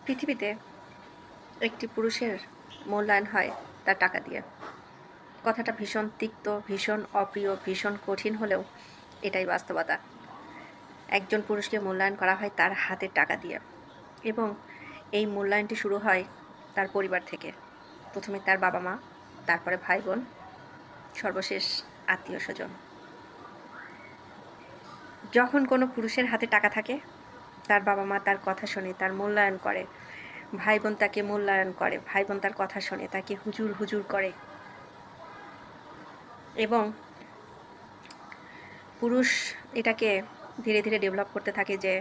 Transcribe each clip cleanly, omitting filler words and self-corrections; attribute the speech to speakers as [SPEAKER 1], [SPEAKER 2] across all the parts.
[SPEAKER 1] পৃথিবীতে একটি পুরুষের মূল্যায়ন হয় তার টাকা দিয়ে। কথাটা ভীষণ তিক্ত, ভীষণ অপ্রিয়, ভীষণ কঠিন হলেও এটাই বাস্তবতা। একজন পুরুষকে মূল্যায়ন করা হয় তার হাতের টাকা দিয়ে এবং এই মূল্যায়নটি শুরু হয় তার পরিবার থেকে। প্রথমে তার বাবা-মা, তারপরে ভাই-বোন, সর্বশেষ আত্মীয়স্বজন। যখন কোনো পুরুষের হাতে টাকা থাকে, তার বাবা-মা তার কথা শোনে, তার মূল্যায়ন করে। ভাই-বোন তাকে মূল্যায়ন করে, ভাই-বোন তার কথা শোনে, তাকে হুজুর, হুজুর করে এবং পুরুষ এটাকে ধীরে, ধীরে ডেভেলপ করতে থাকে যে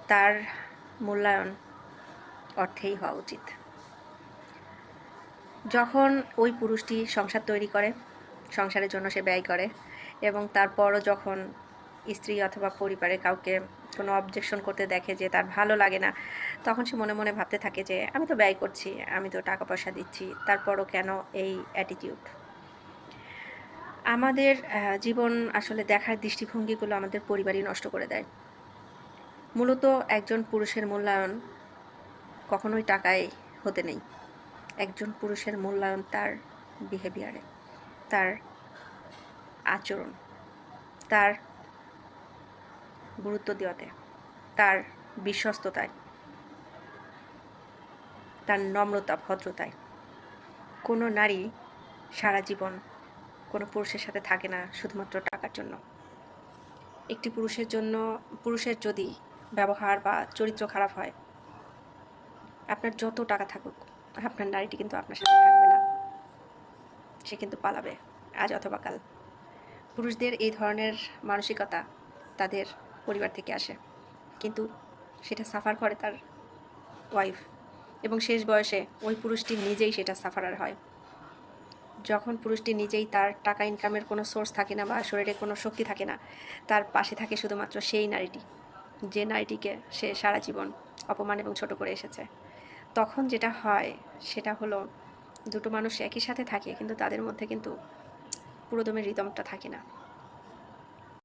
[SPEAKER 1] তার মূল্যায়ন অর্থেই হওয়া উচিত। যখন ওই পুরুষটি সংসার তৈরি করে, সংসারের জন্য সে ব্যয় করে এবং তারপরও যখন স্ত্রী অথবা পরিবারে কাউকে কোনো অবজেকশন করতে দেখে যে তার ভালো লাগে না, তখন সে মনে, মনে ভাবতে থাকে যে আমি তো ব্যয় করছি, আমি তো টাকা পয়সা দিচ্ছি, তারপরও কেন এই অ্যাটিটিউড? আমাদের জীবন আসলে দেখার দৃষ্টিভঙ্গিগুলো আমাদের পরিবারই নষ্ট করে দেয়। মূলত একজন পুরুষের মূল্যায়ন কখনোই টাকায় হতে নেই। একজন পুরুষের মূল্যায়ন তার বিহেভিয়ারে, তার আচরণ, তার গুরুত্ব দেওয়াতে, তার বিশ্বস্ততায়, তার নম্রতা, ভদ্রতায়। কোনো নারী সারা জীবন কোনো পুরুষের সাথে থাকে না শুধুমাত্র টাকার জন্য। একটি পুরুষের যদি ব্যবহার বা চরিত্র খারাপ হয়, আপনার যত টাকা থাকুক, আপনার নারীটি কিন্তু আপনার সাথে থাকবে না। সে কিন্তু পালাবে আজ অথবা কাল। পুরুষদের এই ধরনের মানসিকতা তাদের পরিবার থেকে আসে, কিন্তু সেটা সাফার করে তার ওয়াইফ এবং শেষ বয়সে ওই পুরুষটি নিজেই সেটা সাফারার হয়। যখন পুরুষটি নিজেই তার টাকা ইনকামের কোনো সোর্স থাকে না বা শরীরে কোনো শক্তি থাকে না, তার পাশে থাকে শুধুমাত্র সেই নারীটি, যে নারীটিকে সে সারা জীবন অপমান এবং ছোট করে এসেছে। তখন যেটা হয় সেটা হলো দুটো মানুষ একই সাথে থাকে কিন্তু তাদের মধ্যে কিন্তু পুরোদমে রিদমটা থাকে না।